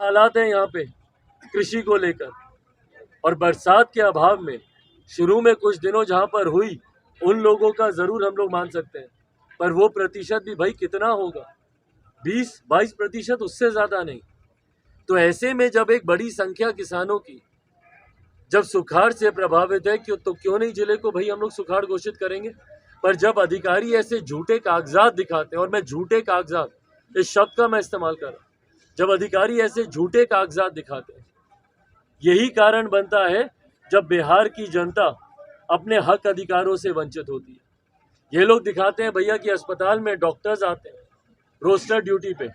हालात हैं यहाँ पे कृषि को लेकर, और बरसात के अभाव में शुरू में कुछ दिनों जहाँ पर हुई उन लोगों का ज़रूर हम लोग मान सकते हैं, पर वो प्रतिशत भी भाई कितना होगा, 20-22%, उससे ज़्यादा नहीं। तो ऐसे में जब एक बड़ी संख्या किसानों की जब सुखाड़ से प्रभावित है तो क्यों नहीं जिले को भाई हम लोग सुखाड़ घोषित करेंगे। पर जब अधिकारी ऐसे झूठे कागजात दिखाते हैं, और मैं झूठे कागजात इस शब्द का मैं इस्तेमाल कर रहा हूँ, जब अधिकारी ऐसे झूठे कागजात दिखाते हैं, यही कारण बनता है जब बिहार की जनता अपने हक अधिकारों से वंचित होती है। ये लोग दिखाते हैं भैया कि अस्पताल में डॉक्टर्स आते हैं रोस्टर ड्यूटी पे।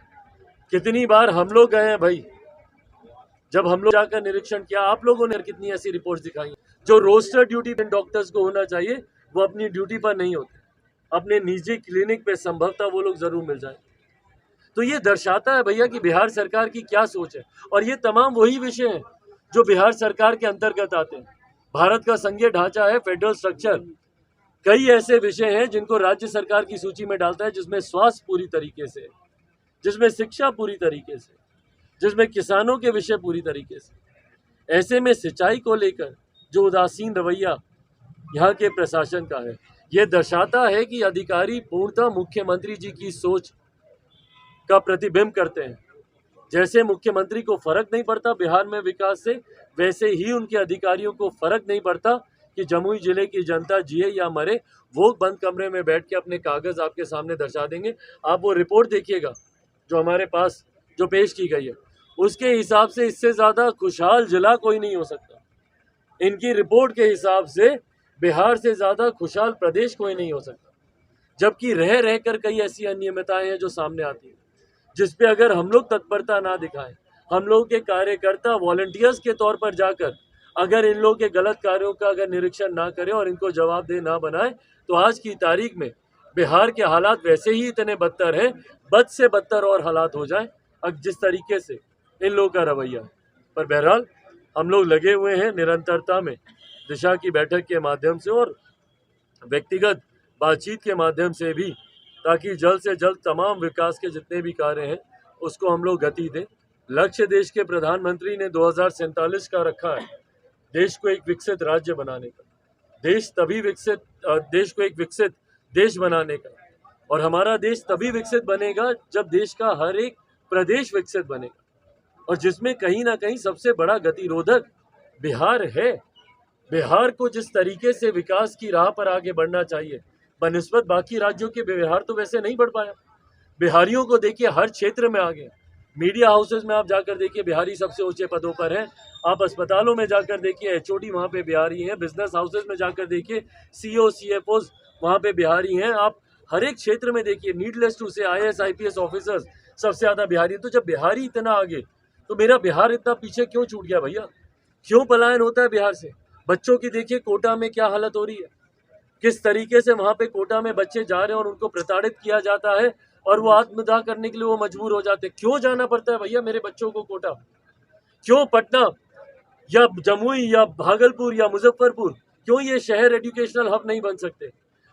कितनी बार हम लोग गए हैं भाई, जब हम लोग जाकर निरीक्षण किया, आप लोगों ने कितनी ऐसी रिपोर्ट्स दिखाई जो रोस्टर ड्यूटी पे डॉक्टर्स को होना चाहिए वो अपनी ड्यूटी पर नहीं होते, अपने निजी क्लिनिक पे संभवतः वो लोग जरूर मिल जाए। तो ये दर्शाता है भैया कि बिहार सरकार की क्या सोच है। और ये तमाम वही विषय हैं जो बिहार सरकार के अंतर्गत आते हैं। भारत का संघीय ढांचा है, फेडरल स्ट्रक्चर, कई ऐसे विषय हैं जिनको राज्य सरकार की सूची में डालता है, जिसमें स्वास्थ्य पूरी तरीके से, जिसमें शिक्षा पूरी तरीके से, जिसमें किसानों के विषय पूरी तरीके से। ऐसे में सिंचाई को लेकर जो उदासीन रवैया यहाँ के प्रशासन का है, ये दर्शाता है कि अधिकारी पूर्णतः मुख्यमंत्री जी की सोच का प्रतिबिंब करते हैं। जैसे मुख्यमंत्री को फर्क नहीं पड़ता बिहार में विकास से, वैसे ही उनके अधिकारियों को फर्क नहीं पड़ता कि जमुई जिले की जनता जिए या मरे। वो बंद कमरे में बैठ के अपने कागज आपके सामने दर्शा देंगे। आप वो रिपोर्ट देखिएगा जो हमारे पास जो पेश की गई है, उसके हिसाब से इससे ज़्यादा खुशहाल जिला कोई नहीं हो सकता। इनकी रिपोर्ट के हिसाब से बिहार से ज़्यादा खुशहाल प्रदेश कोई नहीं हो सकता। जबकि रह रहकर कई ऐसी अनियमितताएं हैं जो सामने आती हैं, जिस पे अगर हम लोग तत्परता ना दिखाएं, हम लोग के कार्यकर्ता वॉलंटियर्स के तौर पर जाकर अगर इन लोग के गलत कार्यों का अगर निरीक्षण ना करें और इनको जवाबदेह ना बनाएं, तो आज की तारीख में बिहार के हालात वैसे ही इतने बदतर हैं, बद से बदतर और हालात हो जाएं जिस तरीके से इन लोगों का रवैया है। पर बहरहाल हम लोग लगे हुए हैं निरंतरता में, दिशा की बैठक के माध्यम से और व्यक्तिगत बातचीत के माध्यम से भी, ताकि जल्द से जल्द तमाम विकास के जितने भी कार्य हैं उसको हम लोग गति दें। लक्ष्य देश के प्रधानमंत्री ने 2047 का रखा है, देश को एक विकसित राज्य बनाने का, देश को एक विकसित देश बनाने का। और हमारा देश तभी विकसित बनेगा जब देश का हर एक प्रदेश विकसित बनेगा, और जिसमें कहीं ना कहीं सबसे बड़ा गतिरोधक बिहार है। बिहार को जिस तरीके से विकास की राह पर आगे बढ़ना चाहिए, बनिस्बत बाकी राज्यों के बिहार तो वैसे नहीं बढ़ पाया। बिहारियों को देखिए हर क्षेत्र में आगे, मीडिया हाउसेज में आप जाकर देखिए बिहारी सबसे ऊंचे पदों पर हैं, आप अस्पतालों में जाकर देखिए एचओडी वहाँ पे बिहारी हैं, बिजनेस हाउसेज में जाकर देखिए सीओ सीएफओज वहाँ पे बिहारी हैं, आप हर एक क्षेत्र में देखिए, नीडलेस टू से आईएएस आईपीएस ऑफिसर्स सबसे ज़्यादा बिहारी। तो जब बिहारी इतना आगे, तो मेरा बिहार इतना पीछे क्यों छूट गया भैया? क्यों पलायन होता है बिहार से? बच्चों की देखिए कोटा में क्या हालत हो रही है, किस तरीके से वहाँ पे कोटा में बच्चे जा रहे हैं और उनको प्रताड़ित किया जाता है, और वो आत्मदाह करने के लिए वो मजबूर हो जाते हैं। क्यों जाना पड़ता है भैया मेरे बच्चों को कोटा? क्यों पटना या जमुई या भागलपुर या मुजफ्फरपुर, क्यों ये शहर एजुकेशनल हब नहीं बन सकते?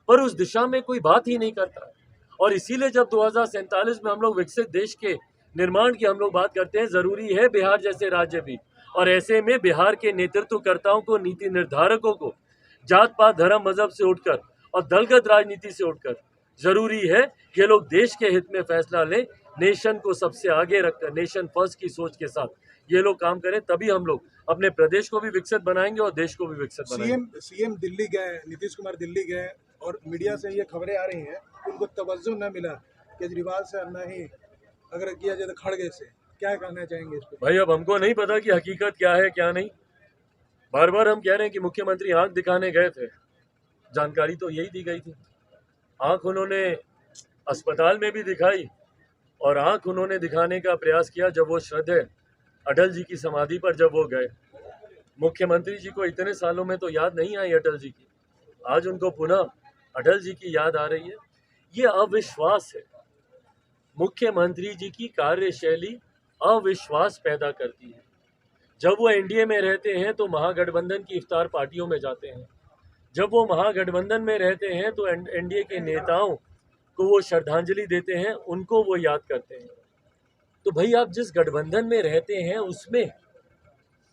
पर उस दिशा में कोई बात ही नहीं करता। और इसीलिए जब 2047 में हम लोग विकसित देश के निर्माण की हम लोग बात करते हैं, ज़रूरी है बिहार जैसे राज्य भी। और ऐसे में बिहार के नेतृत्वकर्ताओं को, नीति निर्धारकों को जात पात धर्म मजहब से उठकर और दलगत राजनीति से उठकर ज़रूरी है ये लोग देश के हित में फैसला लें, नेशन को सबसे आगे रखकर, नेशन फर्स्ट की सोच के साथ ये लोग काम करें, तभी हम लोग अपने प्रदेश को भी विकसित बनाएंगे और देश को भी विकसित बनाएंगे। सीएम दिल्ली गए, नीतीश कुमार दिल्ली गए, और मीडिया से ये खबरें आ रही हैं कि उनको तवज्जो न मिला केजरीवाल से, न ही अगर किया जाए तो खड़गे से। क्या कहना चाहेंगे इस पर? भाई अब हमको नहीं पता कि हकीकत क्या है क्या नहीं। बार बार हम कह रहे हैं कि मुख्यमंत्री आंख दिखाने गए थे, जानकारी तो यही दी गई थी। आंख उन्होंने अस्पताल में भी दिखाई, और आंख उन्होंने दिखाने का प्रयास किया जब वो श्रद्धेय अटल जी की समाधि पर जब वो गए। मुख्यमंत्री जी को इतने सालों में तो याद नहीं आई अटल जी की, आज उनको पुनः अटल जी की याद आ रही है। ये अविश्वास है। मुख्यमंत्री जी की कार्यशैली अविश्वास पैदा करती है। जब वो एनडीए में रहते हैं तो महागठबंधन की इफ्तार पार्टियों में जाते हैं, जब वो महागठबंधन में रहते हैं तो एनडीए के नेताओं को वो श्रद्धांजलि देते हैं, उनको वो याद करते हैं। तो भाई आप जिस गठबंधन में रहते हैं उसमें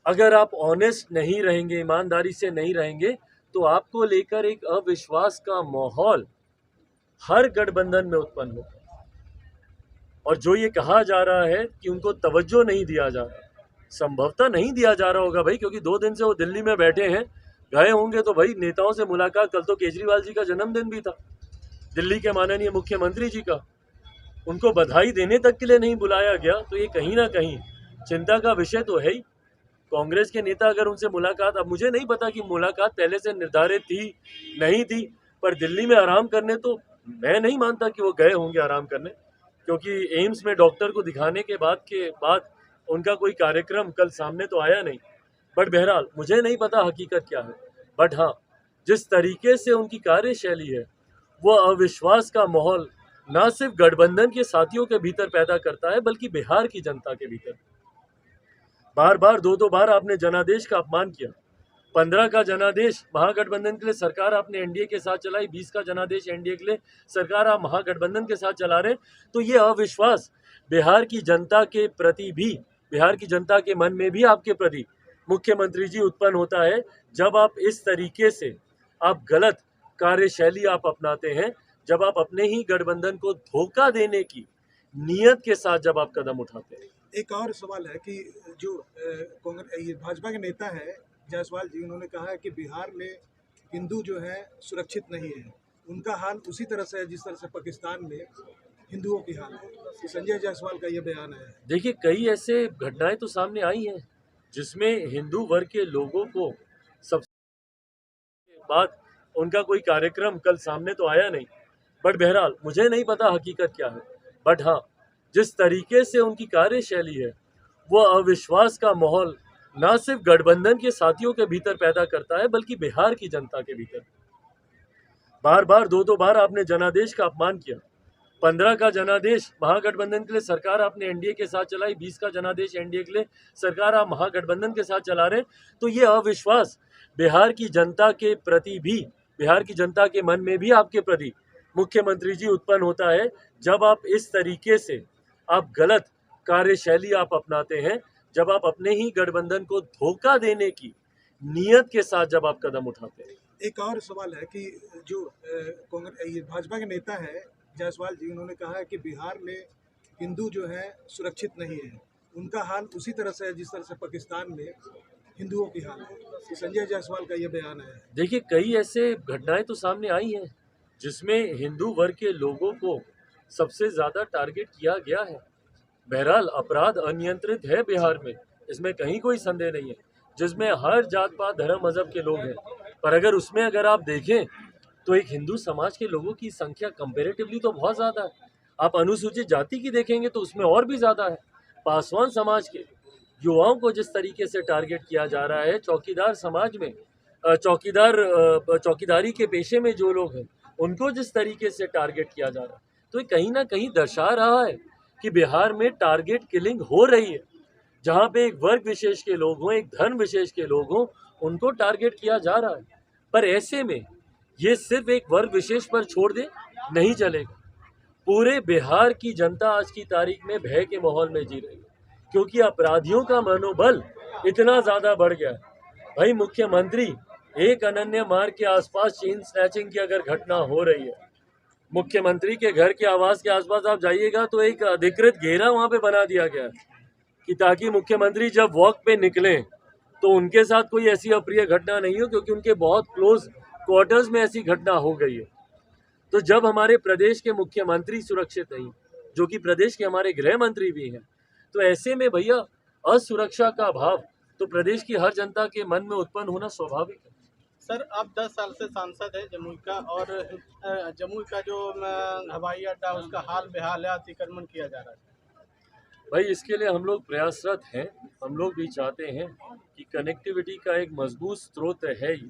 अगर आप ऑनेस्ट नहीं रहेंगे, ईमानदारी से नहीं रहेंगे, तो आपको लेकर एक अविश्वास का माहौल हर गठबंधन में उत्पन्न होगा। और जो ये कहा जा रहा है कि उनको तवज्जो नहीं दिया जा रहा, संभवतः नहीं दिया जा रहा होगा भाई, क्योंकि 2 दिन से वो दिल्ली में बैठे हैं। गए होंगे तो भाई नेताओं से मुलाकात, कल तो केजरीवाल जी का जन्मदिन भी था, दिल्ली के माननीय मुख्यमंत्री जी का, उनको बधाई देने तक के लिए नहीं बुलाया गया। तो ये कहीं ना कहीं चिंता का विषय तो है ही। कांग्रेस के नेता अगर उनसे मुलाकात, अब मुझे नहीं पता कि मुलाकात पहले से निर्धारित थी नहीं थी, पर दिल्ली में आराम करने तो मैं नहीं मानता कि वो गए होंगे आराम करने, क्योंकि एम्स में डॉक्टर को दिखाने के बाद उनका कोई कार्यक्रम कल सामने तो आया नहीं। बट बहरहाल मुझे नहीं पता हकीकत क्या है, बट हाँ, जिस तरीके से उनकी कार्यशैली है वो अविश्वास का माहौल ना सिर्फ गठबंधन के साथियों के भीतर पैदा करता है, बल्कि बिहार की जनता के भीतर। बार बार 2-2 बार आपने जनादेश का अपमान किया। 15 का जनादेश महागठबंधन के लिए सरकार आपने एनडीए के साथ चलाई, 20 का जनादेश एनडीए के लिए सरकार आप महागठबंधन के साथ चला रहे। तो ये अविश्वास बिहार की जनता के प्रति भी, बिहार की जनता के मन में भी आपके प्रति मुख्यमंत्री जी उत्पन्न होता है, जब आप इस तरीके से आप गलत कार्यशैली आप अपनाते हैं, जब आप अपने ही गठबंधन को धोखा देने की नीयत के साथ जब आप कदम उठाते हैं। एक और सवाल है कि जो कांग्रेस ये भाजपा के नेता हैं जायसवाल जी, उन्होंने कहा है कि बिहार में हिंदू जो है सुरक्षित नहीं है, उनका हाल उसी तरह से है जिस तरह से पाकिस्तान में हिंदुओं की हाल है। ये संजय जायसवाल का ये बयान है। देखिए, कई ऐसे घटनाएं तो सामने आई हैं जिसमें हिंदू वर्ग के लोगों को सबसे बाद उनका कोई कार्यक्रम कल सामने तो आया नहीं। बट बहरहाल मुझे नहीं पता हकीकत क्या है, बट हाँ, जिस तरीके से उनकी कार्यशैली है वो अविश्वास का माहौल ना सिर्फ गठबंधन के साथियों के भीतर पैदा करता है, बल्कि बिहार की जनता के भीतर। बार बार 2-2 बार आपने जनादेश का अपमान किया। 15 का जनादेश महागठबंधन के लिए सरकार आपने एनडीए के साथ चलाई, 20 का जनादेश एनडीए के लिए सरकार आप महागठबंधन के साथ चला रहे। तो ये अविश्वास बिहार की जनता के प्रति भी, बिहार की जनता के मन में भी आपके प्रति मुख्यमंत्री जी उत्पन्न होता है, जब आप इस तरीके से आप गलत कार्यशैली आप अपनाते हैं, जब आप अपने ही गठबंधन को धोखा देने की नीयत के साथ जब आप कदम उठाते हैं। एक और सवाल है कि जो कांग्रेस ये भाजपा के नेता हैं जायसवाल जी, उन्होंने कहा है कि बिहार में हिंदू जो है सुरक्षित नहीं है, उनका हाल उसी तरह से है जिस तरह से पाकिस्तान में हिंदुओं की हाल है। ये संजय जायसवाल का ये बयान है। देखिए, कई ऐसे घटनाएं तो सामने आई हैं जिसमें हिंदू वर्ग के लोगों को सबसे ज़्यादा टारगेट किया गया है। बहरहाल अपराध अनियंत्रित है बिहार में, इसमें कहीं कोई संदेह नहीं है, जिसमें हर जात पात धर्म मजहब के लोग हैं। पर अगर उसमें अगर आप देखें तो एक हिंदू समाज के लोगों की संख्या कंपेरेटिवली तो बहुत ज़्यादा है। आप अनुसूचित जाति की देखेंगे तो उसमें और भी ज़्यादा है। पासवान समाज के युवाओं को जिस तरीके से टारगेट किया जा रहा है, चौकीदार समाज में चौकीदारी के पेशे में जो लोग हैं उनको जिस तरीके से टारगेट किया जा रहा है, तो ये कहीं ना कहीं दर्शा रहा है कि बिहार में टारगेट किलिंग हो रही है। जहाँ पे एक वर्ग विशेष के लोग हों, एक धर्म विशेष के लोग हों, उनको टारगेट किया जा रहा है। पर ऐसे में ये सिर्फ एक वर्ग विशेष पर छोड़ दे नहीं चलेगा। पूरे बिहार की जनता आज की तारीख में भय के माहौल में जी रही है, क्योंकि अपराधियों का मनोबल इतना ज़्यादा बढ़ गया है। भाई मुख्यमंत्री, एक अनन्य मार्ग के आसपास चेन स्नैचिंग की अगर घटना हो रही है, मुख्यमंत्री के घर के आवास के आसपास आप जाइएगा तो एक अधिकृत घेरा वहाँ पे बना दिया गया है कि ताकि मुख्यमंत्री जब वॉक पे निकलें तो उनके साथ कोई ऐसी अप्रिय घटना नहीं हो, क्योंकि उनके बहुत क्लोज क्वार्टर्स में ऐसी घटना हो गई है। तो जब हमारे प्रदेश के मुख्यमंत्री सुरक्षित नहीं, जो कि प्रदेश के हमारे गृह मंत्री भी हैं, तो ऐसे में भैया असुरक्षा का भाव तो प्रदेश की हर जनता के मन में उत्पन्न होना स्वाभाविक है। सर, आप 10 साल से सांसद है जमुई का, और जमुई का जो हवाई अड्डा उसका हाल बेहाल है, अतिक्रमण किया जा रहा है। भाई इसके लिए हम लोग प्रयासरत हैं। हम लोग भी चाहते हैं कि कनेक्टिविटी का एक मजबूत स्रोत है ही,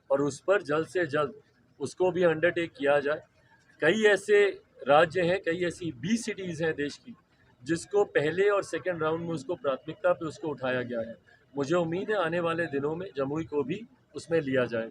और उस पर जल्द से जल्द उसको भी अंडरटेक किया जाए। कई ऐसे राज्य हैं, कई ऐसी 20 सिटीज़ हैं देश की, जिसको पहले और सेकंड राउंड में उसको प्राथमिकता पे उसको उठाया गया है। मुझे उम्मीद है आने वाले दिनों में जमुई को भी उसमें लिया जाए।